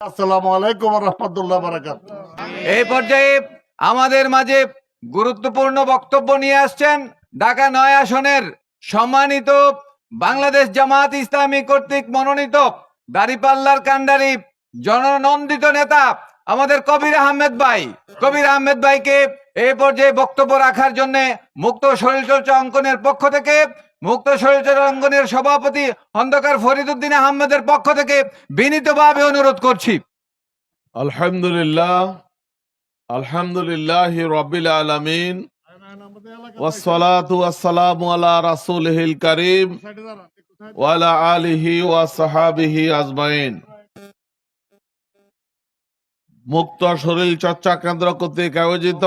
আসসালামু আলাইকুম ওয়া রাহমাতুল্লাহি ওয়া বারাকাতুহু। এই পর্যায়ে আমাদের মাঝে গুরুত্বপূর্ণ বক্তব্য নিয়ে আসছেন ঢাকা ৯ আসনের সম্মানিত বাংলাদেশ জামাত ইসলামী কর্তৃক মনোনীত দাঁড়িপাল্লার কান্ডারি জননন্দিত নেতা আমাদের কবির আহমেদ ভাই। কবির আহমেদ ভাইকে এই পর্যায়ে বক্তব্য রাখার জন্য মুক্ত শরীরচর্চা অঙ্গনের পক্ষ থেকে, মুক্ত শরীরচর্চা অঙ্গনের সভাপতি খন্দকার ফরিদ উদ্দিন আহমেদের পক্ষ থেকে বিনীতভাবে অনুরোধ করছি। আলহামদুলিল্লাহ রাব্বিল আলামিন ওয়াসসালাতু ওয়াসসালামু আলা রাসূলিহিল কারীম ওয়া আলা আলিহি ওয়া সাহাবিহি আজমাইন। মুক্ত শরীর চর্চা কেন্দ্র কর্তৃক আয়োজিত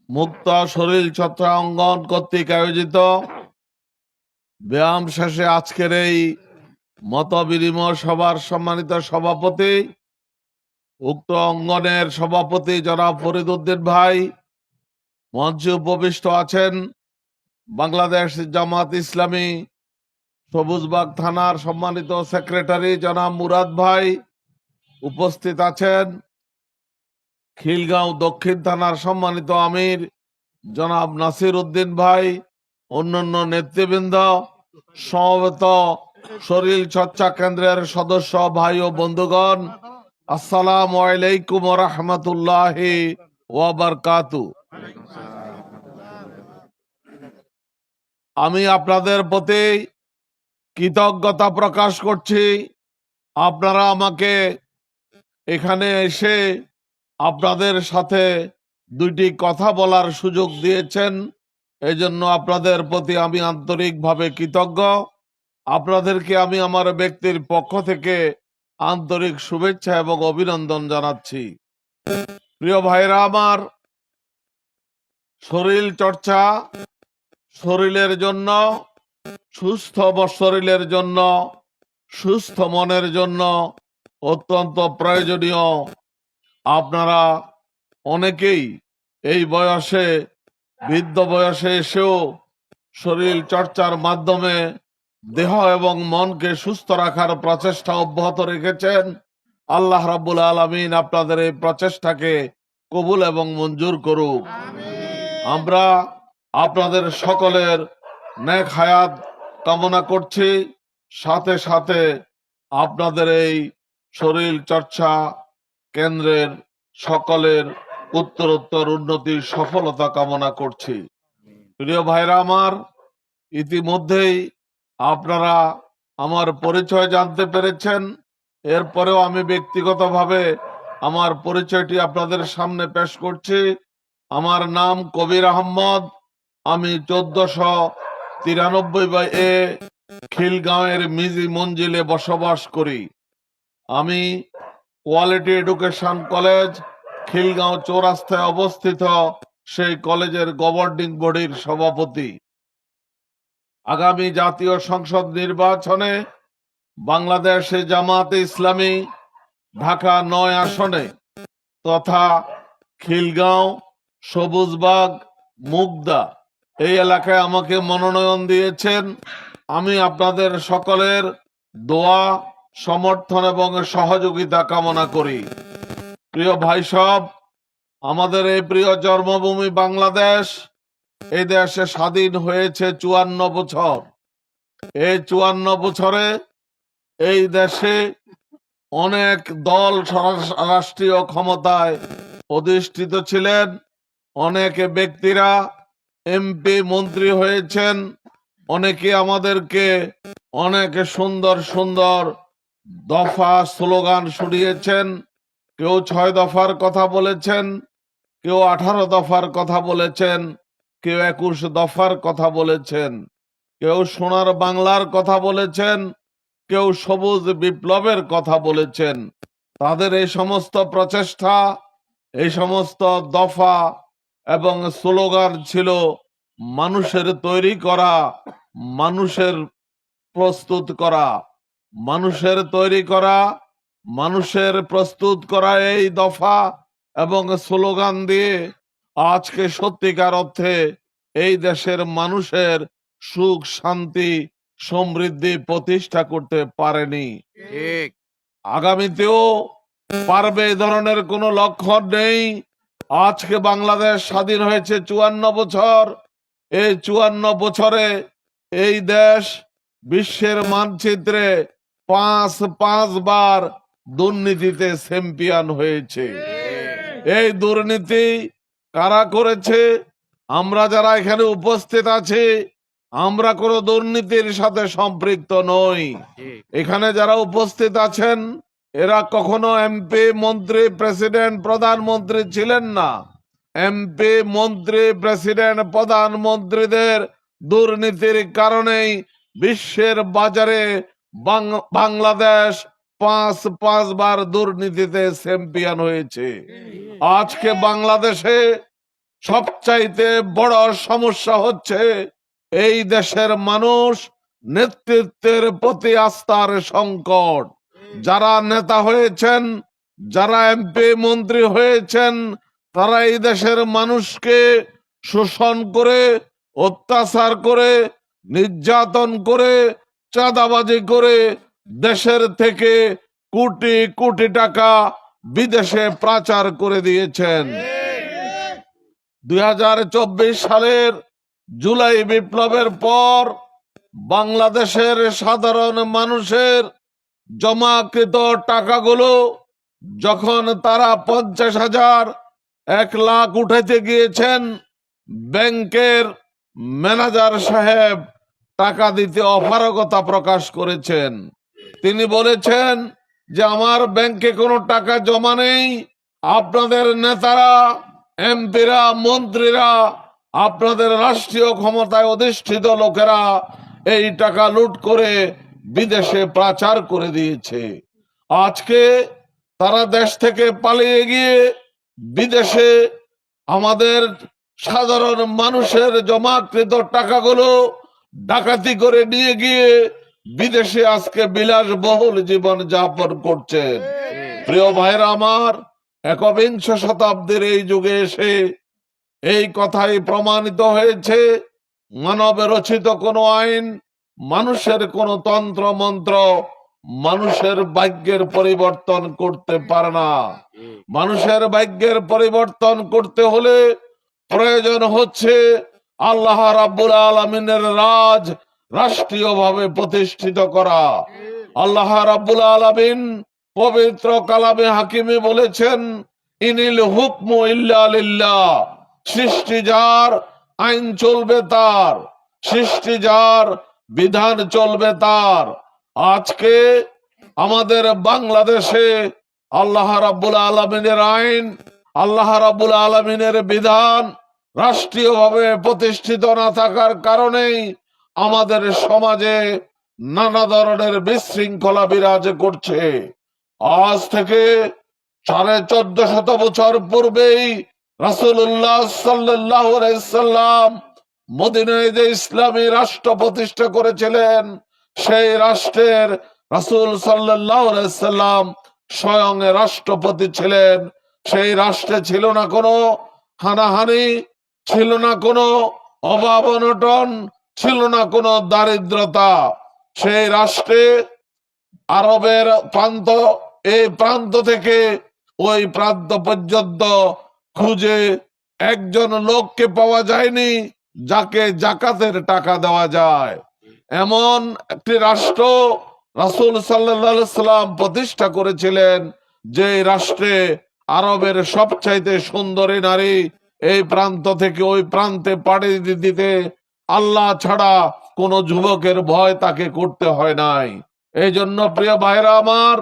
মুক্ত শরীর চর্চা অঙ্গন কর্তৃক আয়োজিত ব্যায়াম শেষে আজকের এই মত বিনিময় সভার সম্মানিত সভাপতি, উক্ত অঙ্গনের সভাপতি জনাব ফরিদ উদ্দিন ভাই, মঞ্চে উপবিষ্ট আছেন বাংলাদেশ জামাত ইসলামী সবুজবাগ থানার সম্মানিত সেক্রেটারি জনাব মুরাদ ভাই, উপস্থিত আছেন খিলগাঁও দক্ষিণ থানার সম্মানিত আমির জনাব নাসির উদ্দিন ভাই, অন্যান্য নেতৃবৃন্দ, সমবেত শরীর চর্চা কেন্দ্রের সদস্য ভাই ও বন্ধুগণ, আসসালামু আলাইকুম ওয়া রাহমাতুল্লাহি ওয়া বারাকাতুহু। আমি আপনাদের প্রতি কৃতজ্ঞতা প্রকাশ করছি। আপনারা আমাকে এখানে এসে আপনাদের সাথে দুইটি কথা বলার সুযোগ দিয়েছেন, এজন্য আপনাদের প্রতি আমি আন্তরিকভাবে কৃতজ্ঞ। আপনাদেরকে আমি আমার ব্যক্তির পক্ষ থেকে আন্তরিক শুভেচ্ছা এবং অভিনন্দন জানাচ্ছি। প্রিয় ভাইরা আমার, শরীর চর্চা শরীরের জন্য, সুস্থ শরীরের জন্য, সুস্থ মনের জন্য অত্যন্ত প্রয়োজনীয়। আপনারা অনেকেই এই বয়সে, বৃদ্ধ বয়সে এসেও শরীর চর্চার মাধ্যমে দেহ এবং মনকে সুস্থ রাখার প্রচেষ্টা অব্যাহত রেখেছেন। আল্লাহ রাব্বুল আলামিন আপনাদের এই প্রচেষ্টাকে কবুল এবং মঞ্জুর করুক। আমরা আপনাদের সকলের নেক হায়াত কামনা করছি, সাথে সাথে আপনাদের এই শরীর চর্চা কেন্দ্রের সকলের উত্তরোত্তর উন্নতির সফলতা কামনা করছি। প্রিয় ভাইরা আমার, ইতিমধ্যেই আপনারা আমার পরিচয় জানতে পেরেছেন। এরপরেও আমি ব্যক্তিগতভাবে আমার পরিচয়টি আপনাদের সামনে পেশ করছি। আমার নাম কবির আহমদ। আমি 1493 খিলগাঁওয়ের মিজি মঞ্জিলে বসবাস করি। আমি কোয়ালিটি এডুকেশন কলেজ খিলগাঁও চৌরাস্তায় অবস্থিত সেই কলেজের গভর্নিং বডির সভাপতি। আগামী জাতীয় সংসদ নির্বাচনে বাংলাদেশে জামাতে ইসলামী ঢাকা ৯ আসনে তথা খিলগাঁও, সবুজবাগ, মুগদা এই এলাকায় আমাকে মনোনয়ন দিয়েছেন। আমি আপনাদের সকলের দোয়া, সমর্থন এবং সহযোগিতা কামনা করি। প্রিয় ভাই সব, আমাদের এই প্রিয় জন্মভূমি বাংলাদেশ, এই দেশে স্বাধীন হয়েছে ৫৪ বছর। এই ৫৪ বছরে এই দেশে অনেক দল রাষ্ট্রীয় ক্ষমতায় অধিষ্ঠিত ছিলেন, অনেক ব্যক্তিরা এমপি মন্ত্রী হয়েছেন, অনেকে আমাদেরকে অনেক সুন্দর সুন্দর দফা স্লোগান শুনিয়েছেন। কেউ ৬ দফার কথা বলেছেন, কেউ ১৮ দফার কথা বলেছেন, কেউ ২১ দফার কথা বলেছেন, কেউ সোনার বাংলার কথা বলেছেন, কেউ সবুজ বিপ্লবের কথা বলেছেন। তাদের এই সমস্ত প্রচেষ্টা, এই সমস্ত দফা এবং স্লোগান ছিল মানুষের তৈরি করা, মানুষের প্রস্তুত করা, মানুষের তৈরি করা, মানুষের প্রস্তুত করা। এই দফা এবং স্লোগান দিয়ে আজকে সত্যিকার অর্থে এই দেশের মানুষের সুখ, শান্তি, সমৃদ্ধি প্রতিষ্ঠা করতে পারেনি। ঠিক। আগামীতেও পারবে এ ধরনের কোনো লক্ষণ নেই। আজকে বাংলাদেশ স্বাধীন হয়েছে 54 বছর। এই 54 বছরে এই দেশ বিশ্বের মানচিত্রে পাঁচবার দুর্নীতিতে চ্যাম্পিয়ন হয়েছে। এই দুর্নীতি কারা করেছে? আমরা যারা এখানে উপস্থিত আছি, আমরা কোনো দুর্নীতির সাথে সম্পৃক্ত নই। এখানে যারা উপস্থিত আছেন এরা কখনো এমপি, মন্ত্রী, প্রেসিডেন্ট, প্রধানমন্ত্রী ছিলেন না। এমপি, মন্ত্রী, প্রেসিডেন্ট, প্রধানমন্ত্রীদের দুর্নীতির কারণেই বিশ্বের বাজারে বাংলাদেশ পাঁচবার দুর্নীতিতে চ্যাম্পিয়ন হয়েছে। আজকে বাংলাদেশে সবচাইতে বড় সমস্যা হচ্ছে এই দেশের মানুষ নেতৃত্বের প্রতি আস্থার সংকট। যারা নেতা হয়েছেন, যারা এমপি, মন্ত্রী হয়েছেন, তারা এই দেশের মানুষকে শোষণ করে, অত্যাচার করে, নির্যাতন করে, চাঁদাবাজি করে দেশের থেকে কোটি কোটি টাকা বিদেশে পাচার করে দিয়েছেন। 2024 সালের জুলাই বিপ্লবের পর বাংলাদেশের সাধারণ মানুষের জমাকৃত টাকাগুলো যখন তারা 50,000, 1 লাখ উঠাইতে গিয়েছেন, ব্যাংকের ম্যানেজার সাহেব টাকা দিতে অপারগতা প্রকাশ করেছেন। তিনি বলেছেন যে আমার ব্যাংকে কোনো টাকা জমা নেই, আপনাদের নেতারা, এমপিরা, মন্ত্রীরা, আপনাদের রাষ্ট্রীয় ক্ষমতায় অধিষ্ঠিত লোকেরা এই টাকা লুট করে বিদেশে পাচার করে দিয়েছে। আজকে তারা দেশ থেকে পালিয়ে গিয়ে বিদেশে আমাদের সাধারণ মানুষের জমাকৃত টাকাগুলো ডাকাতি করে নিয়ে গিয়ে বিদেশে আজকে বিলাসবহুল জীবন যাপন করছেন। প্রিয় ভাইরা আমার, 21 শতাব্দীর এই যুগে এসে এই কথাই প্রমাণিত হয়েছে, মানব রচিত কোনো আইন, মানুষের কোন তন্ত্র মন্ত্র মানুষের ভাগ্যের পরিবর্তন করতে পারে না। মানুষের ভাগ্যের পরিবর্তন করতে হলে প্রয়োজন হচ্ছে আল্লাহ রাব্বুল আলামিনের রাজ রাষ্ট্রীয়ভাবে প্রতিষ্ঠিত করা। আল্লাহ রাব্বুল আলামিন পবিত্র কালামে হাকিমে বলেছেন, ইনিল হুকমু ইল্লা লিল্লাহ, সৃষ্টি যার, আইন চলবে তার, সৃষ্টি যার, বিধান চলবে তার। আজকে আমাদের বাংলাদেশে আল্লাহ রাব্বুল আলামিনের আইন, আল্লাহ রাব্বুল আলামিনের বিধান রাষ্ট্রীয়ভাবে প্রতিষ্ঠিত না থাকার কারণেই আমাদের সমাজে নানা ধরনের বিশৃঙ্খলা বিরাজ করছে। আজ থেকে 1450 বছর পূর্বেই রাসূলুল্লাহ সাল্লাল্লাহু আলাইহি সাল্লাম মদিনায় যে ইসলামী রাষ্ট্র প্রতিষ্ঠা করেছিলেন, সেই রাষ্ট্রের রাসূল সাল্লাল্লাহু আলাইহি সাল্লাম স্বয়ং রাষ্ট্রপতি ছিলেন। সেই রাষ্ট্রে ছিল না কোনো হানাহানি, ছিল না কোনো অভাব অনটন, ছিল না কোনো দারিদ্রতা। সেই রাষ্ট্রে আরবের প্রান্ত, এই প্রান্ত থেকে ওই প্রান্ত পর্যন্ত খুঁজে একজন লোককে পাওয়া যায়নি যাকে জাকাতের টাকা দেওয়া যায়। এমন একটি রাষ্ট্র রাসূল সাল্লাল্লাহু আলাইহি সাল্লাম প্রতিষ্ঠা করেছিলেন, যে রাষ্ট্রে আরবের সবচাইতে সুন্দরী নারী এই প্রান্ত থেকে ওই প্রান্তে পাড়ি দিতে আল্লাহ ছাড়া কোন যুবকের ভয় তাকে করতে হয় নাই। এই জন্য প্রিয় ভাইরা আমার,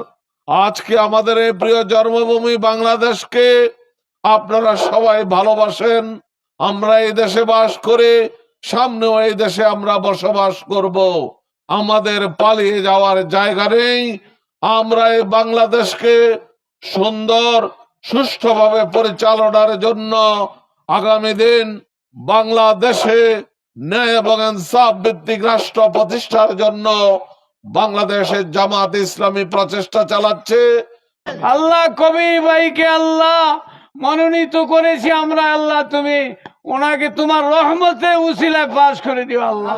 আজকে আমাদের এই প্রিয় জন্মভূমি বাংলাদেশকে আপনারা সবাই ভালোবাসেন। আমরা এই দেশে বাস করে সামনেও এই দেশে আমরা বসবাস করব। আমাদের পালিয়ে যাওয়ার জায়গা নেই। আমরা এই বাংলাদেশকে সুন্দর সুষ্ঠুভাবে পরিচালনার জন্য আগামী দিন বাংলাদেশে ন্যায় এবং ইনসাফ ভিত্তিক রাষ্ট্র প্রতিষ্ঠার জন্য বাংলাদেশের জামাত ইসলামী প্রচেষ্টা চালাচ্ছে। আল্লাহ কবির ভাইকে আল্লাহ মনোনীত করেছি আমরা। আল্লাহ তুমি ওনাকে তোমার রহমতে উসিলায় পাশ করে দিও আল্লাহ।